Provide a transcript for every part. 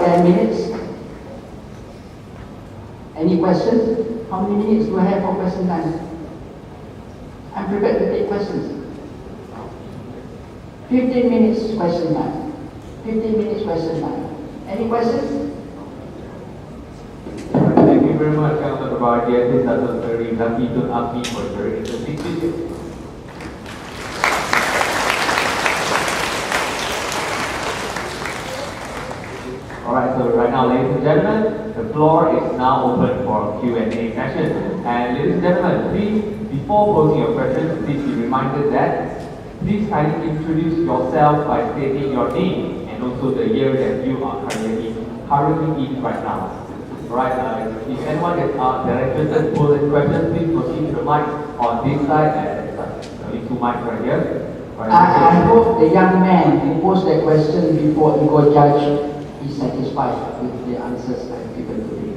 10 minutes. Any questions? How many minutes do I have for question time? I'm prepared to take questions. 15 minutes question time. 15 minutes question time. Any questions? Thank you very much, Dr. Bahagia. This is very lucky to ask me for a very interesting video. Alright, so right now, ladies and gentlemen, the floor is now open for Q&A session. And ladies and gentlemen, please, before posing your questions, please be reminded that please kindly introduce yourself by stating your name and also the year that you are currently in right now. Alright, if anyone is interested in posing questions, please proceed to the mic on this side and that side. Only two mics right here. I hope the young man who posed that question before he got judged is satisfied with the answers I've given today.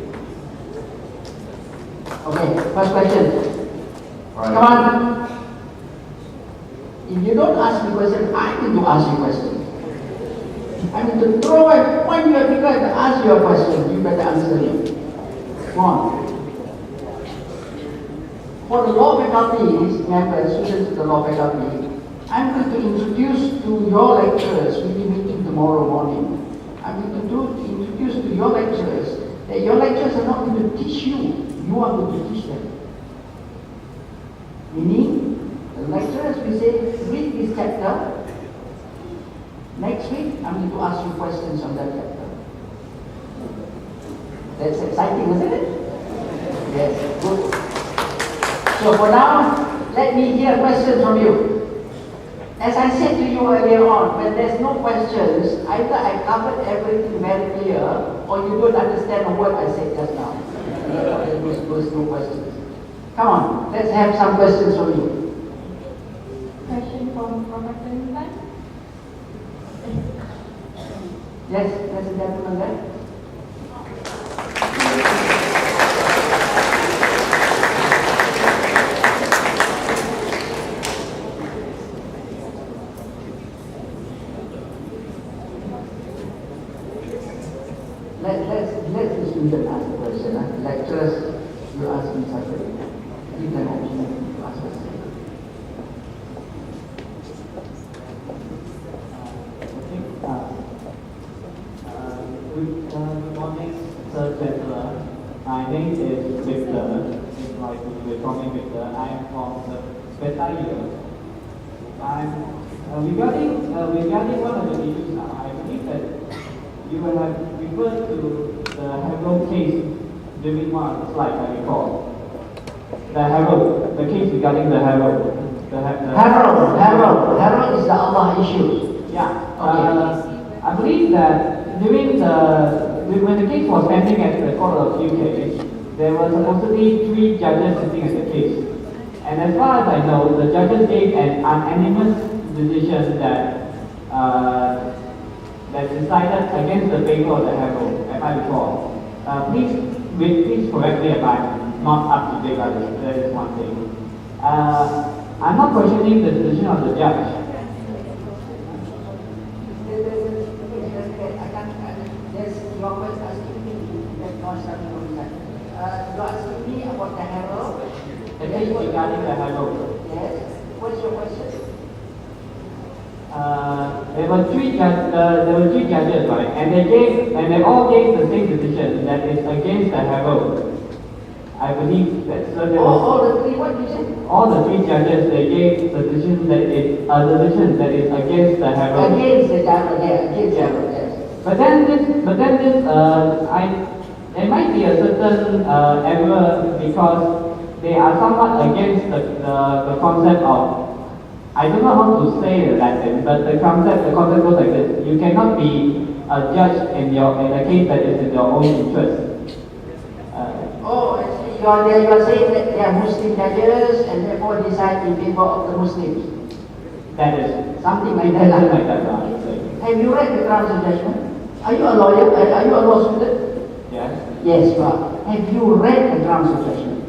Okay, first question. Come on. If you don't ask me question, I need to ask you question. I need to throw a point your finger and ask you a question. You better answer me. Come on. For the law faculty members, students of the law faculty, I'm going to introduce to your lecturers, we'll be meeting tomorrow morning. I'm going to introduce to your lecturers that your lecturers are not going to teach you, you are going to teach them. Meaning, the lecturers will say, read this chapter. Next week, I'm going to ask you questions on that chapter. That's exciting, isn't it? Yes, good. So for now, let me hear questions from you. As I said to you earlier on, when there's no questions, either I covered everything very clear, or you don't understand a word I said just now. There's no questions. Come on, let's have some questions from you. Question from Professor Nilan. Yes, there's a gentleman there. Let the student ask the question. Lecturers, you ask me something. Give them opportunity to ask us. Good morning, Sir Chancellor. My name is Victor. It's like you call me Victor. I am from the Beta year. Regarding one of the issues, I believe that you will have referred to the Harold case during one of the slides, I recall. The case regarding the Harold. Harold is the Allah issue. Yeah. Okay. I believe that when the case was pending at the Court of UK, there were supposedly 3 judges sitting at the case. And as far as I know, the judges gave an unanimous decision that decided against the favor of the Harold, if I recall. Please correct me if I'm not up to date on this. That is one thing. I'm not questioning the decision of the judge. You're asking me about the Harold? The case regarding the Harold. Yes. What's your question? There were three judges, right? And they all gave the same decision that is against the Harold. I believe that. So there was all the 3. What did you say? All the 3 judges, they gave the decision that is against the Harold. Against the Harold, yeah, against the Harold, yes. But then there might be a certain error because they are somewhat against the concept of, I don't know how to say the Latin, but the concept goes like this: you cannot be a judge in a case that is in your own interest. Actually, you are saying that they are Muslim judges and therefore decide in favor of the Muslims. That is something like that. Have you read the grounds of judgment? Are you a lawyer? Are you a law student? Yes. Yes, but have you read the grounds of judgment?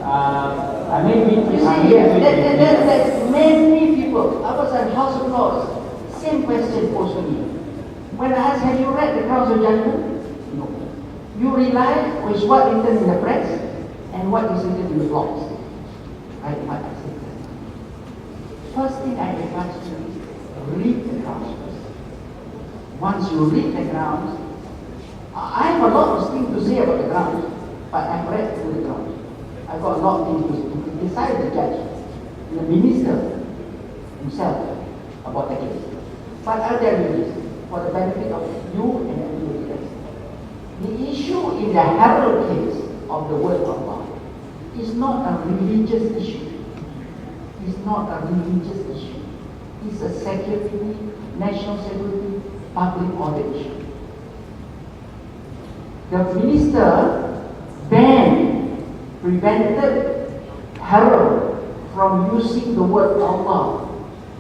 I may read. You see, there's many people. I was at House of Laws. Same question posed to me. When I ask, have you read the Grounds of Judgment? No. You rely on what written in the press and what is written in the blogs. Right? What I said. First thing I advise you is read the grounds first. Once you read the grounds, I have a lot of things to say about the grounds, but I've read through the grounds. I've got a lot of things to criticize the judge, the minister himself about the case. But I'll tell you this, for the benefit of you and everybody else. The issue in the Herald case of the word of Allah is not a religious issue. It's not a religious issue. It's a security, national security, public order issue. The minister prevented Herald from using the word Allah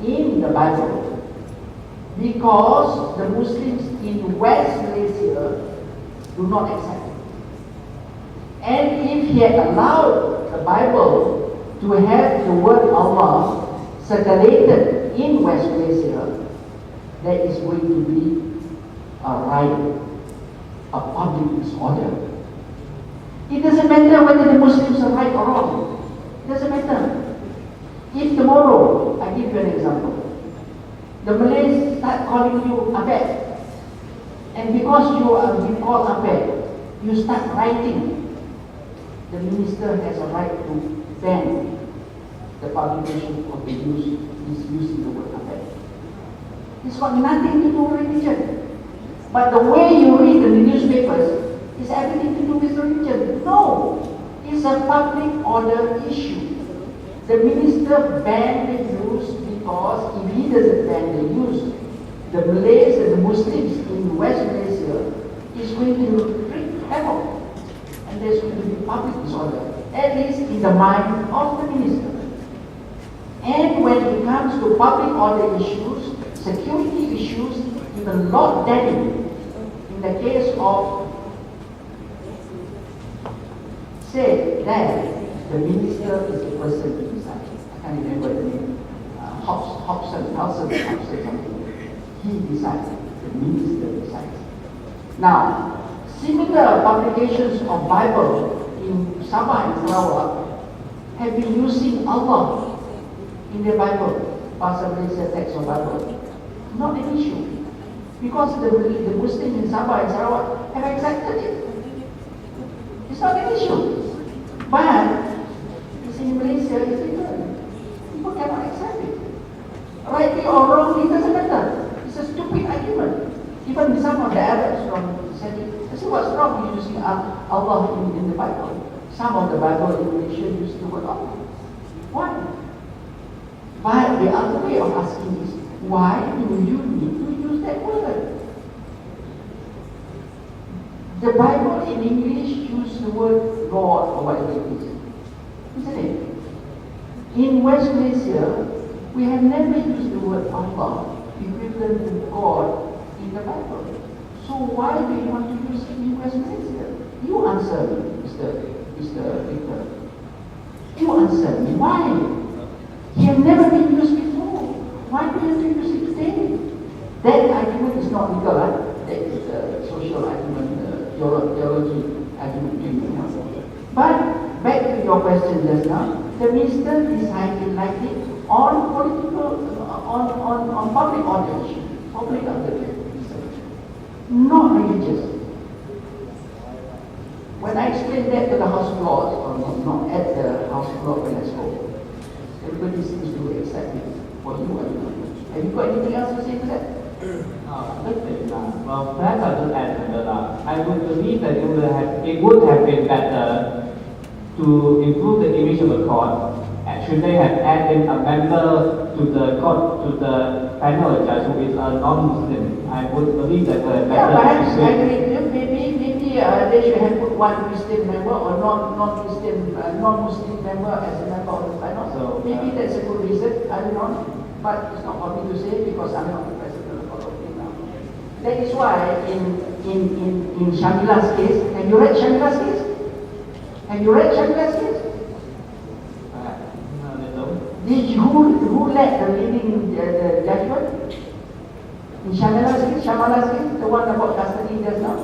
in the Bible because the Muslims in West Malaysia do not accept it. And if he had allowed the Bible to have the word Allah circulated in West Malaysia, there is going to be a riot, a public disorder. It doesn't matter whether the Muslims are right or wrong. It doesn't matter. If tomorrow, I give you an example, the Malays start calling you Abed, and because you are being called Abed, you start writing, the minister has a right to ban the publication of the misusing the word Abed. It's got nothing to do with religion. But the way you read the newspapers is everything to do with religion. No, it's a public order issue. The minister banned the use because if he doesn't ban the use, the Malays and the Muslims in West Malaysia is going to wreak havoc. And there's going to be public disorder, at least in the mind of the minister. And when it comes to public order issues, security issues, even Lord Denning, in the case of, said that the minister is the person to decide. I can't remember the name. Hobson, something. He decides. The minister decides. Now, similar publications of Bible in Sabah and Sarawak have been using Allah in their Bible, Bahasa Malaysia text of Bible. Not an issue. Because the Muslims in Sabah and Sarawak have accepted it. It's not an issue. But it's in Malaysia, it's different. People cannot accept it. Rightly or wrongly, it doesn't matter. It's a stupid argument. Even some of the Arabs from SERI, they say, what's wrong with using Allah in the Bible? Some of the Bible in Malaysia use the word Allah. Why? But the other way of asking is, why do you need to use that word? The Bible in English uses the word God or whatever it is. Isn't it? In West Malaysia, we have never used the word Allah equivalent to God in the Bible. So why do you want to use it in West Malaysia? You answer me, Mr. Victor. You answer me. Why? He has never been used before. Why do you have to use it today? That argument is not legal. That is the social argument, theology argument. But back to your question just now, the minister decided like it on public order issue, public order research, not religious. When I explained that to the House of Lords, or not at the House of Lords when I spoke, everybody seems to accept it. For you, I don't know. Have you got anything else to say to that? Well, perhaps I'll just add to that. I would believe that it would have been better to improve the image of the court. Should they have added a member to the court, to the panel of judge who is a non-Muslim? I would believe that would have better. Yeah, perhaps I agree. Maybe they should have put one Christian member or non-Muslim member as a member of the panel. So maybe that's a good reason. I don't know, but it's not for me to say because I'm not the president of the court now. That is why in Shamila's case, have you read Shamila's case? Have you read Shamila's case? Who led the leading the judgment? In Shamala's case, the one about custody just now.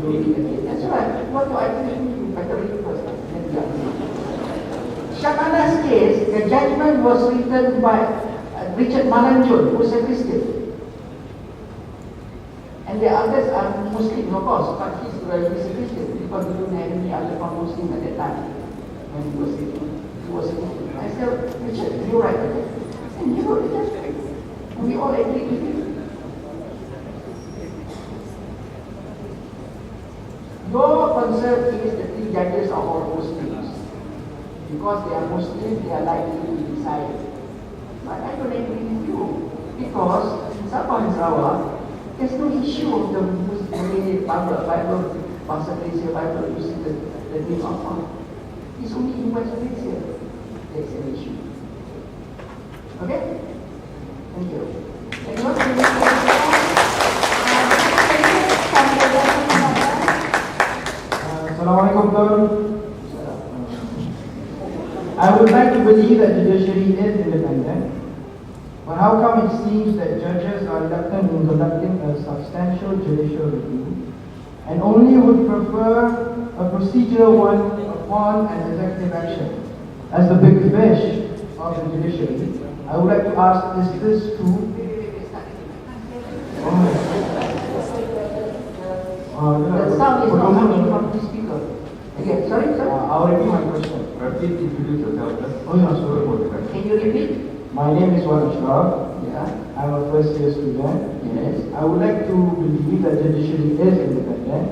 That's right. What do I think you better read first? Shamala's case, the judgment was written by Richard Malanjun, who is a Christian. And the others are Muslim, of course, but he's a Christian because we don't have any other non-Muslim at that time when he was sitting. I said, Richard, you write it. And you wrote it. And we all agree with you. Your concern is the 3 judges are all Muslims. Because they are Muslims, they are likely to decide. But I don't agree with you. Because in Sabah and Sarawak, there's no issue of the Muslim Bible, Bahasa Malaysia Bible, using the name of Allah. It's only in West Malaysia there's an issue. Okay? Thank you. Assalamualaikum Tuan. I would like to believe that judiciary is independent, but how come it seems that judges are reluctant in conducting a substantial judicial review and only would prefer a procedural one upon an executive action? As the big fish of the judiciary, I would like to ask, is this true? The sound is not coming from the speaker. Again, sorry? I'll repeat my question. Please introduce yourself first. Oh yeah, sorry. Can you repeat? My name is Wan Ashraf. Yeah. I'm a first year student. Yes. I would like to believe that judiciary is independent,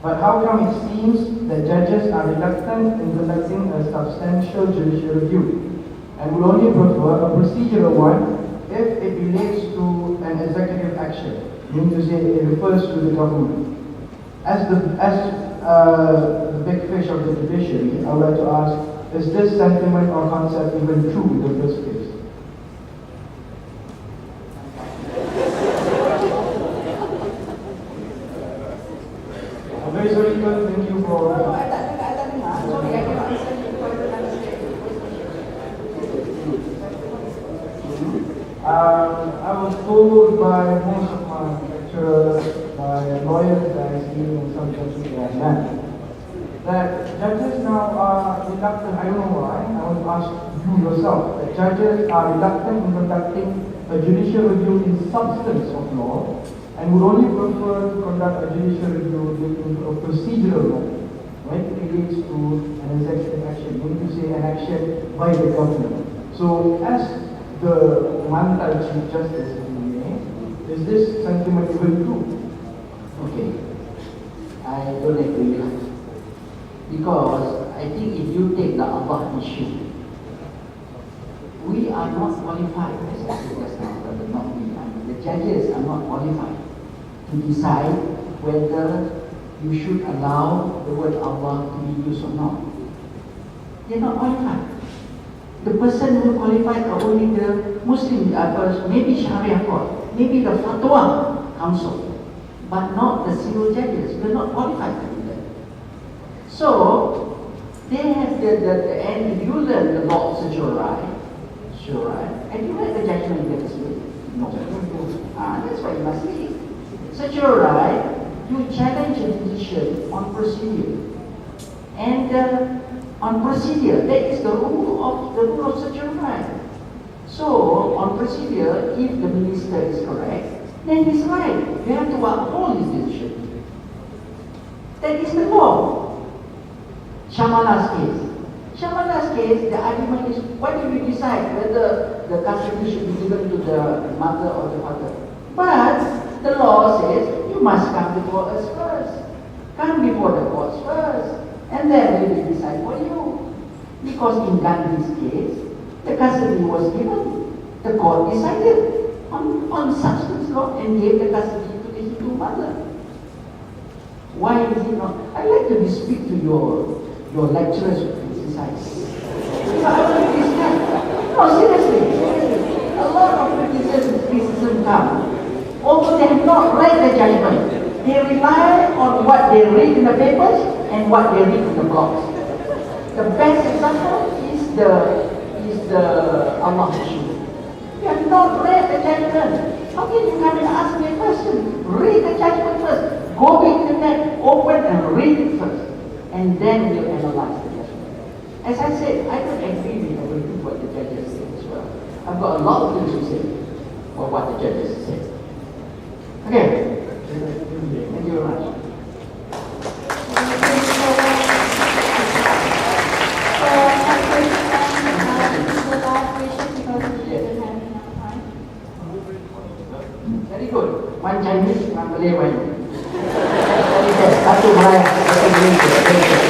but how come it seems that judges are reluctant in conducting a substantial judicial review and will only prefer a procedural one if it relates to an executive action, meaning to say it refers to the government? As the big fish of the judiciary, I would like to ask, is this sentiment or concept even true in the first place? I'm very sorry, thank you for... I tak dengar. Sorry, I cannot answer you because I don't understand. I was told by most of my lecturers, by lawyers that I see in some judges that judges now are reluctant. I don't know why. I want to ask you yourself that judges are reluctant in conducting a judicial review in substance of law and would only prefer to conduct a judicial review relating to a procedural one when it relates to an executive action, meaning to say an action by the government. So, as the Mantal Chief Justice, is this sentiment even true? Okay. I don't agree with that. Because I think if you take the Allah issue, we are not qualified, as I said just now, but not we. The judges are not qualified to decide whether you should allow the word Allah to be used or not. They are not qualified. The person who qualified are only the Muslim, maybe Sharia court, maybe the Fatwa Council, but not the civil judges. They are not qualified to do that. So, they have and if you learn the law of Judiciary, and you read the judgment that is made. No. That's what you must read. Judiciary, you challenge a decision on procedure. And on procedure, that is the rule of Judiciary. So, on procedure, if the minister is correct, then he's right. You have to uphold his decision. That is the law. Shamala's case, the argument is, why do we decide whether the custody should be given to the mother or the father? But the law says, you must come before us first. Come before the courts first. And then we will decide for you. Because in Gandhi's case, the custody was given. The court decided on substance law and gave the custody to the Hindu mother. Why is it not? I'd like to speak to your lecturers who criticize. I want to discuss. No, seriously. A lot of criticism come. Although they have not read the judgment, they rely on what they read in the papers and what they read in the blogs. The best example is the Allah issue. You have not read the judgment. How can you come and ask me a question? Read the judgment first. Go to the internet, open and read it first. And then you analyze the judgment. As I said, I don't agree with everything what the judges say as well. I've got a lot of things to say for what the judges say. Okay. Thank you very much. Very good. One Chinese, one Malay, one. Okay, satu Malaya, satu Malaysia. Very good.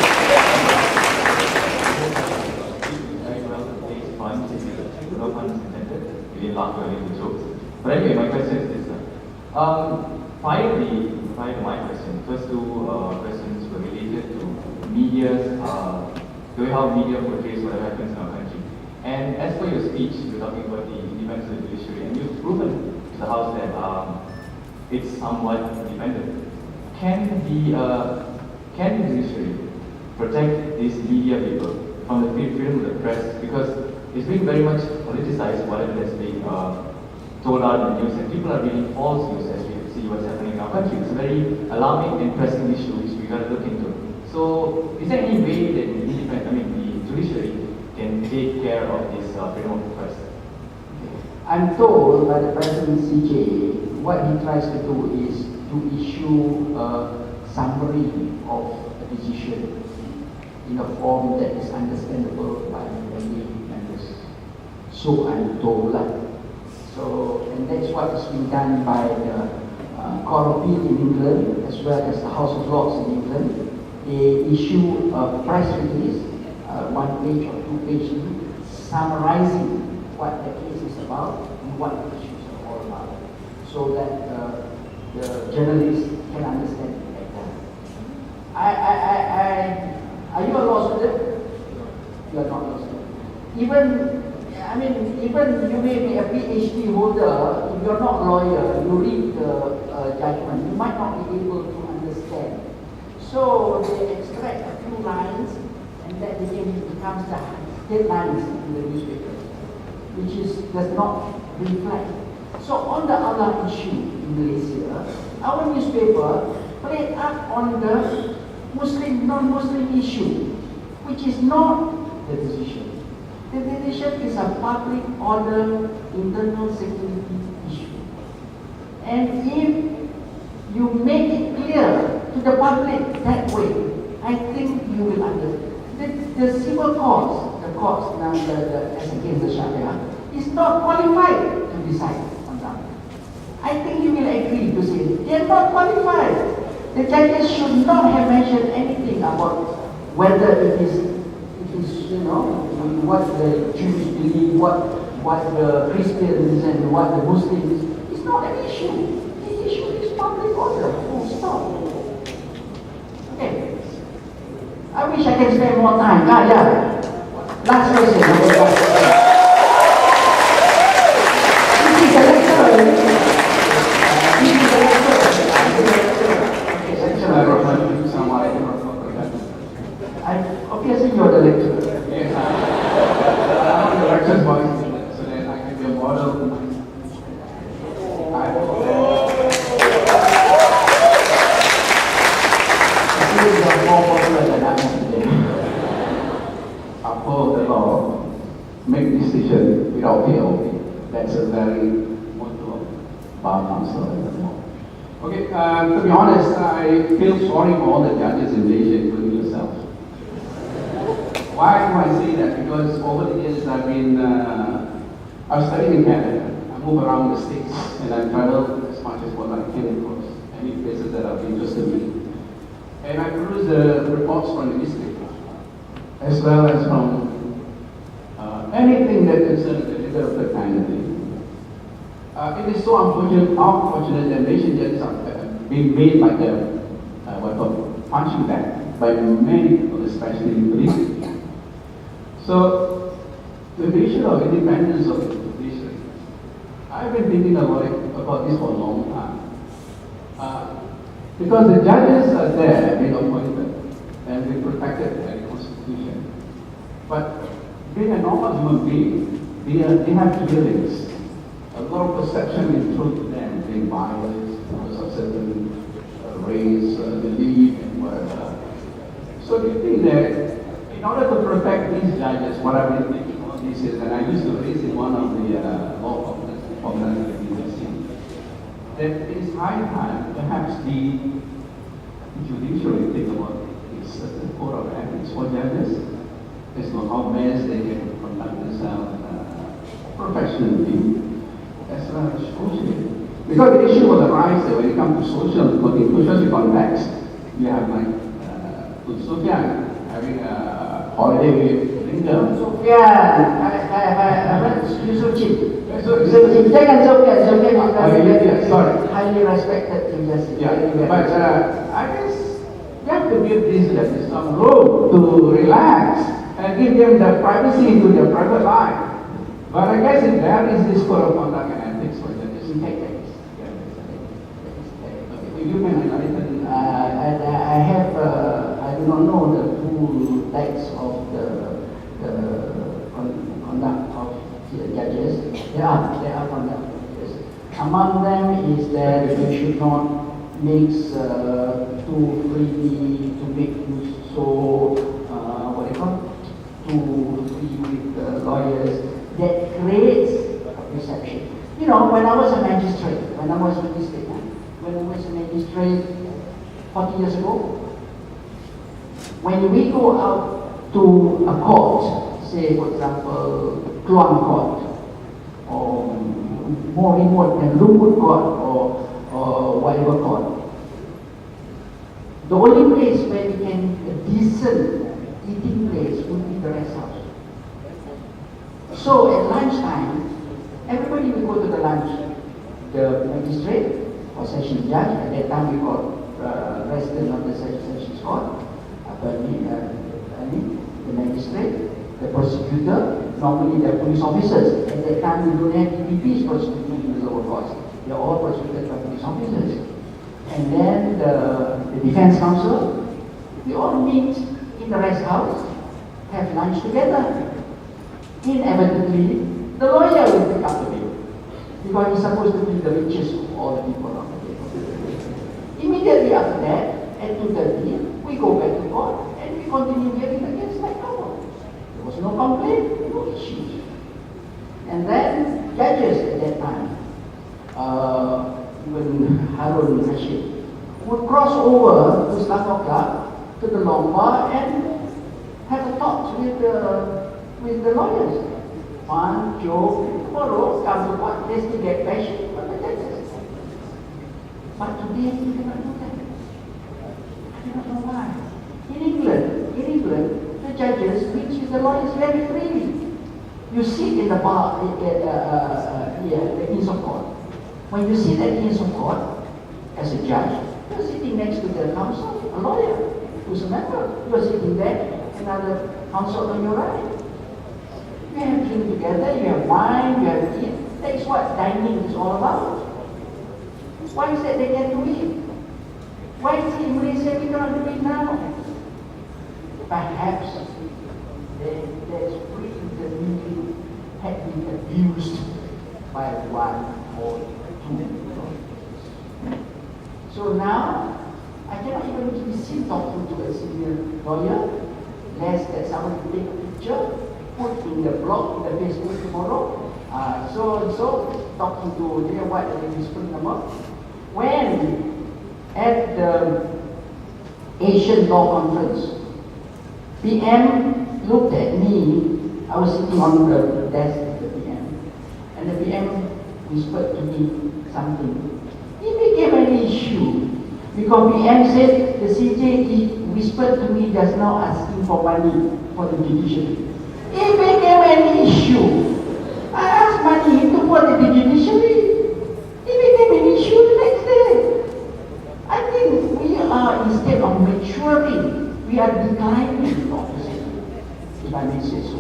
Very well, these points, no puns intended. We didn't laugh at any jokes. But anyway, my question is this. Prior to my question, first two questions were related to media's, the way how media portrays what happens in our country. And as per your speech, you were talking about the independence of the judiciary, and you've proven to the House that it's somewhat independent. Can the judiciary protect these media people from the freedom of the press? Because it's been very much politicized, whatever that's being told out in the news, and people are reading false news as we see what's happening in our country. It's a very alarming and pressing issue which we got to look into. So, is there any way that the judiciary can take care of this freedom of the press? I'm told by the President CJ, what he tries to do is to issue a summary of a decision in a form that is understandable by many members. So I'm told. So, and that's what is being done by the Court of Appeal in England, as well as the House of Lords in England. They issue a press release, 1 page or 2 page, summarizing what the case is about and what the issues are all about, so that the journalists can understand it better. Are you a law student? You are not a law student. Even you may be a PhD holder, if you are not a lawyer, you read the judgment, you might not be able to understand. So they extract a few lines, and that becomes the headlines in the newspaper, which does not reflect. So on the other issue in Malaysia, our newspaper played up on the Muslim, non-Muslim issue, which is not the decision. The decision is a public order, internal security issue. And if you make it clear to the public that way, I think you will understand. The civil courts, the courts now, as against the Sharia, is not qualified to decide on that. I think you will agree to say they are not qualified. The judges should not have mentioned anything about whether it is what the Jews believe, what the Christians and what the Muslims. It's not an issue. The issue is public order. Full stop. Okay. I wish I can spend more time. Yeah. Last question. This is a lecture. Obviously, you're the lecturer. Yes, I'm on the lecture point so that I can be a model to my. I hope you're more popular than I am today. uphold the law, make decision without PLP. That's a very motto of Bar Council and the law. Okay, to be honest, I feel sorry for all the judges in Malaysia, including yourself. Why do I say that? Because over the years I've studied in Canada. I move around the states and I travel as much as what I can across any places that have interested me. And I peruse the reports from the newspaper, as well as from anything that concerns the leader of the community. It is so unfortunate that Malaysian judges are being made like a punching bag by many people, especially in police. So, the issue of independence of the judiciary, I've been thinking about this for a long time. Because the judges are there, being appointed, and being protected by the Constitution. But being a normal human being, they have feelings, a lot of perception is thrown to them. being biased because of certain race, belief, and whatever. So do you think that in order to protect these judges, what I've been thinking all this is, and I used to raise in one of the law organizations, that it is high time perhaps the judiciary think about a certain code of ethics for judges as to how best they can conduct themselves professionally as well as socially. Because the issue will arise that when it comes to social context, you have like Sufyan having a holiday with Linda. Sufyan, Yusuf Chin. Jangan Sufyan is sorry. highly respected in justice. Yeah, but I guess you have to give these judges some room to relax and give them the privacy into their private life. But I guess if there is this code of conduct and ethics for judges, in fact, if you can enlighten, I do not know the full text of the conduct of the judges. There are conduct of judges. Among them is that they should not mix too freely, to make use so too free with lawyers. That creates a perception. You know, when I was a magistrate, when I was a magistrate 40 years ago, when we go out to a court, say for example, Kluang Court, or more remote than Lumut Court, or whatever court, the only place where we can, a decent eating place would be the rest house. So at lunchtime, everybody will go to the lunch. The magistrate or session judge, at that time we call resident of the sessions court, the magistrate, the prosecutor, normally the police officers. At that time we don't have DPPs prosecuting in the lower courts. They are all prosecuted by police officers. And then the defense counsel, we all meet in the rest house, have lunch together. Inevitably, the lawyer will pick up the bill because he's supposed to be the richest of all the people on the table. Immediately after that, at 2:30, we go back to court and we continue hearing against like normal. There was no complaint, no issues. And then judges at that time, even Harun Rashid, would cross over to Selangor Club, to the Long Bar, and have a talk with the lawyers. Fun, joke, tomorrow, come to court, they still get patient for the judges. But today, you cannot do that. I do not know why. In England, the judges meet with the lawyers very freely. You sit in the bar, the Inns of Court. When you sit at the Inns of Court, as a judge, you're sitting next to the counsel, a lawyer, who's a member. You're sitting there, another counsel on your right. You have drink together, you have wine, you have tea. That's what dining is all about. Why is that they can do it? Why is it in Malaysia we cannot do it now? Perhaps that freedom meeting had been abused by one or two lawyers. So now, I cannot even be seen talking to a senior lawyer, lest that somebody take a picture, put in the blog, in the Facebook tomorrow, so and so, talking to them, what are they whispering about? When at the Asian Law Conference, PM looked at me. I was sitting on the desk of the PM, and the PM whispered to me something. It became an issue because PM said the CJ whispered to me just now asking for money for the judiciary. It became an issue. I asked money to put in the judiciary. It became an issue the next day. I think we are, instead of maturing, we are declining in office, if I may say so.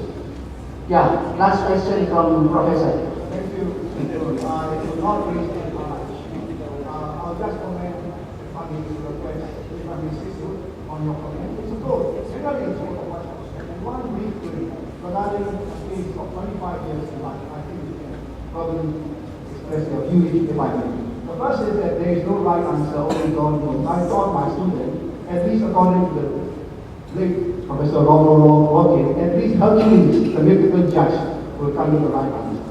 Yeah, last question from Professor. Thank you. It will not raise any much. I'll just comment on the request, if I may say so, on your comment. It's a vote. It's really a vote of what and one week regarding a case of 25 years in life, I think you can probably express your view if I may. The first is that there is no right answer, only God knows. I taught my students, at least according to the late Professor Rocket, at least Hercules, the mythical judge, will come to the right answer.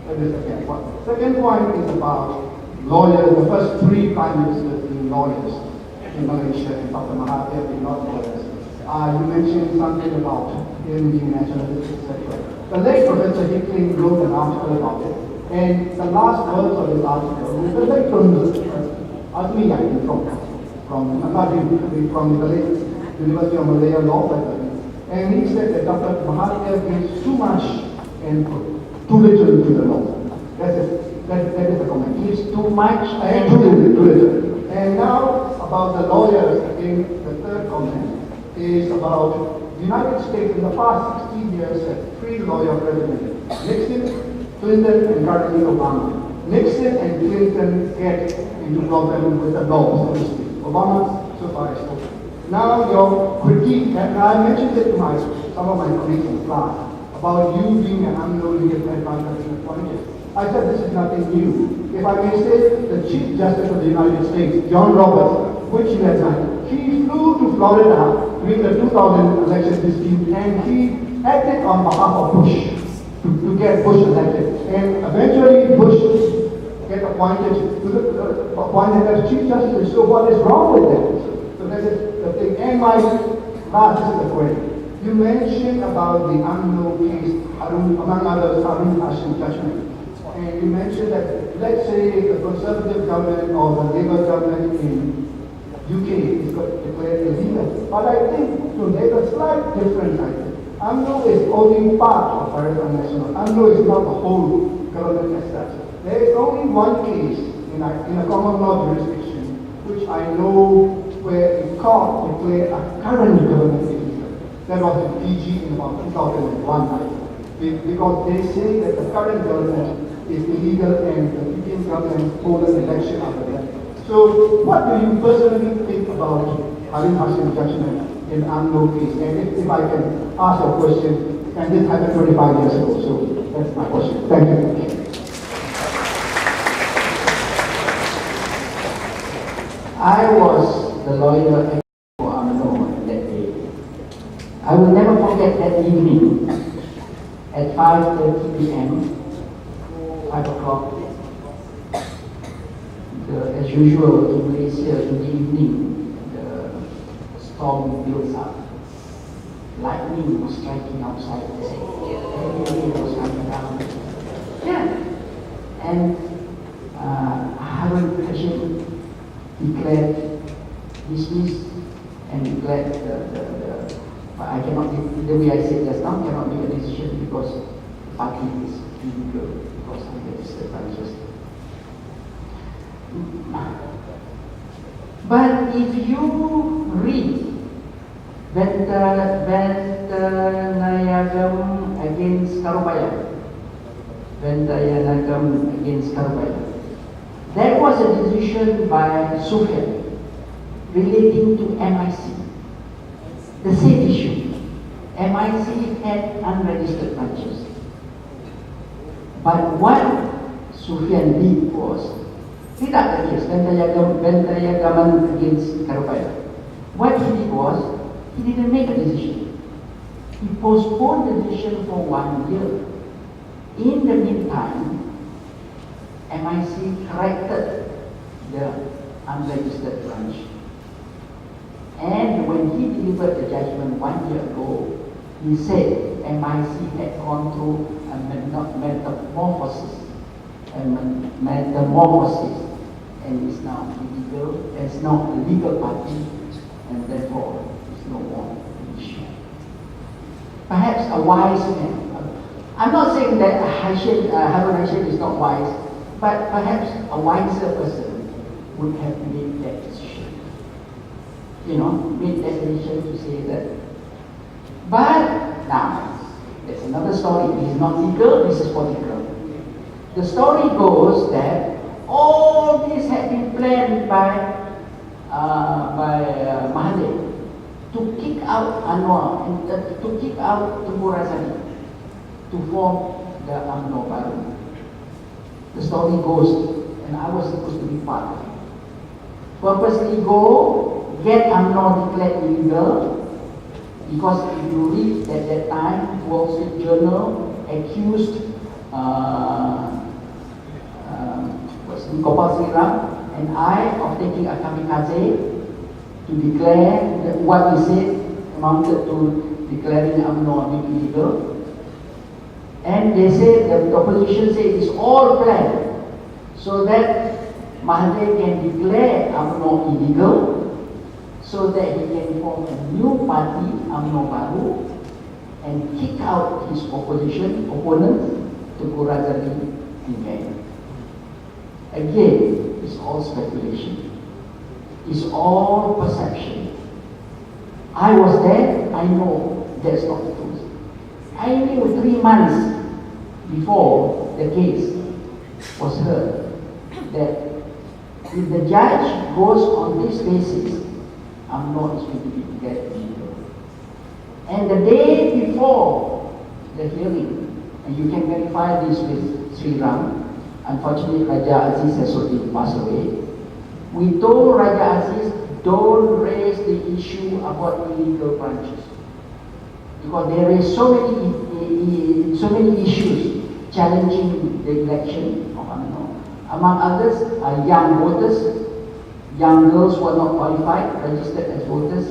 That is the second point. Second point is about lawyers. The first three prime ministers being lawyers in Malaysia, and Dr. Mahathir being not lawyers. You mentioned something about him being nationalist, etc. The late Professor Hickling wrote an article about it, and the last words of his article was the late from AZMI, I think, from the late University of Malaya Law Library, and he said that Dr. Mahathir gives too much input, too little to the law. That is the comment. Gives too much And too little. And now about the lawyers, again, the third comment is about the United States in the past 16 years had three lawyer presidents: Nixon, Clinton, and currently Obama. Nixon and Clinton get into problem with the law, so to speak. Obama, so far, is okay. Now your critique, and I mentioned it to some of my colleagues in class, about you being an unknown legal advantage in politics. I said this is nothing new. If I may say, the Chief Justice of the United States, John Roberts, which you had done, he flew to Florida during the 2000 election dispute, and he acted on behalf of Bush to get Bush elected. And eventually Bush get appointed as Chief Justice. So what is wrong with that? So that is the thing. And my last is the query. You mentioned about the unknown case, among others, Harun Hashim judgment. And you mentioned that, let's say, the Conservative government or the Labour government in UK is declared illegal. But I think there's a slight difference, I think. UMNO is only part of Barisan Nasional. UMNO is not the whole government as such. There is only one case in a common law jurisdiction, which I know where a court declared a current government illegal. That was in PG in about 2001, I think. Because they say that the current government is illegal and the Indian government hold an election after that. So what do you personally think about Harun Hashim judgment in UMNO case? And if I can ask a question, and this happened 25 years ago, so that's my question. Thank you. I was the lawyer for UMNO that day. I will never forget that evening at 5:30 p.m., 5 o'clock. As usual in Malaysia in the evening, the storm builds up. Lightning was striking outside. Heavy rain was coming down. Yeah. And Harun Hashim declared dismissed and declared but I cannot, the way I said just now, cannot make a decision because the party is illegal because I'm registered by justice. But if you read Vendayanagam against Karubaya, Vendayanagam against Karubaya, there was a decision by Sufyan relating to MIC. The same issue. MIC had unregistered branches. But what Sufyan did was, tidak the case, Vendayanagaman against Karubaya. What he did was, he didn't make a decision. He postponed the decision for 1 year. In the meantime, MIC corrected the unregistered branch. And when he delivered the judgment 1 year ago, he said MIC had gone through a metamorphosis, and is now illegal, it's not a legal party, and therefore it's no more an issue. Perhaps a wise man, I'm not saying that Harun Hashim is not wise, but perhaps a wiser person would have made that decision. Made that decision to say that. But now, there's another story. This is not legal, this is political. The story goes that all this had been planned by Mahathir to kick out Anwar and to kick out Tunku Razak to form the UMNO Baru. The story goes and I was supposed to be part of it. Purposely go, get UMNO declared illegal, because if you read at that time, Wall Street Journal accused Gopal Sriram and I of taking a kamikaze to declare that what we said amounted to declaring UMNO illegal. And they said, the opposition said it's all planned so that Mahathir can declare UMNO illegal, so that he can form a new party, UMNO Baru, and kick out his opponents, Tengku Razali and gang. Again, it's all speculation. It's all perception. I was there, I know that's not the truth. I knew 3 months before the case was heard that if the judge goes on this basis, UMNO is going to be declared illegal. And the day before the hearing, and you can verify this with Sri Ram, unfortunately Raja Aziz has already passed away, we told Raja Aziz, don't raise the issue about illegal branches. Because there is so many issues challenging the election of UMNO. Among others are young voters, young girls who are not qualified, registered as voters.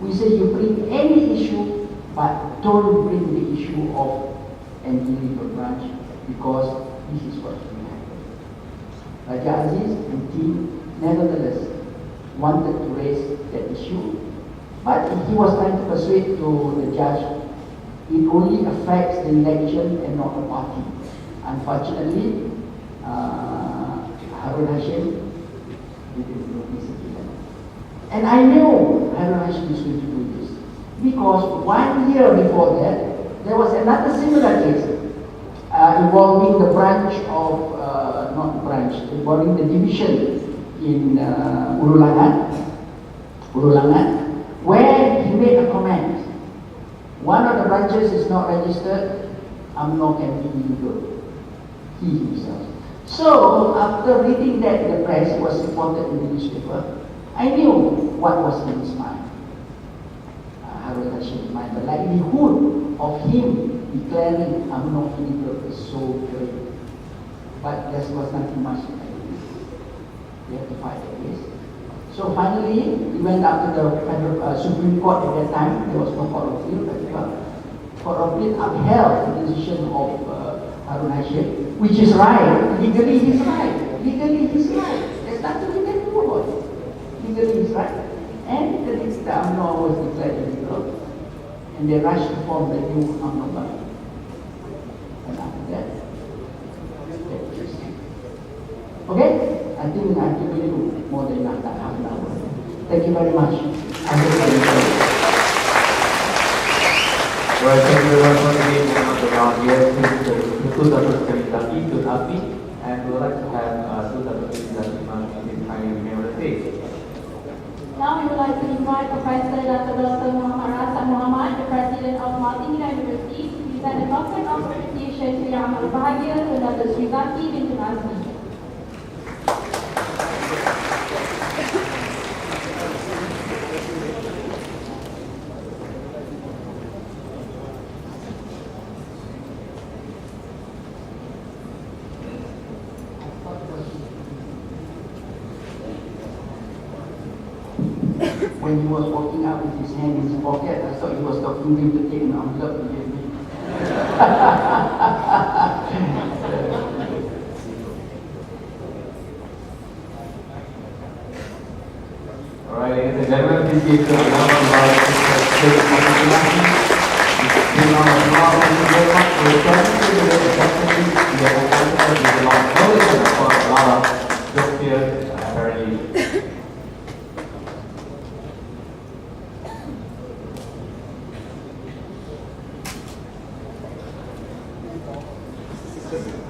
We say you bring any issue, but don't bring the issue of an illegal branch, because this is what will happen. Raja Aziz and team nevertheless wanted to raise that issue, but he was trying to persuade to the judge it only affects the election and not the party. Unfortunately, Harun Hashim didn't do this again. And I knew Harun Hashim is going to do this, because 1 year before that, there was another similar case involving the branch of, involving the division in Urulangan, where he made a comment. One of the branches is not registered, UMNO can be illegal. He himself. So, after reading that in the press, it was reported in the newspaper, I knew what was in his mind. Harun Hashim's mind. The likelihood of him declaring UMNO illegal is so great. But there was nothing much to do. We have to fight the case. So finally, we went up to the Federal Supreme Court at that time. There was no Court of Appeal, but the Court of Appeal upheld the decision of Harun Hashim, which is right. Legally, he's right. Legally, he's right. There's nothing we can do about it. Legally, he's right. And the next UMNO was declared illegal, and they rushed to form the new UMNO government. And after that, okay? I think I have given you more than half an hour. Thank you very much. I hope you enjoyed it. Well, thank you very much once again for the round. Yes, Tutu Dr. Sekali Zaki to AZMI, and we would like to have Tutu Dr. Sekali Zaki kindly remain on the stage. Now we would like to invite Professor Dr. Muhammad Rasan Muhammad, the President of Multimedia University, to present the Doctorate of Appreciation to Yang Amal Bahagia to Dr. Sri Zaki binti AZMI. When he was walking out with his hand in his pocket, I thought he was talking to him to take an envelope to give me. Alright, ladies and gentlemen, please give a round of applause to Thank you very much for returning to the session. We have a lot of knowledge and of course a lot of jokes here, apparently. Thank you.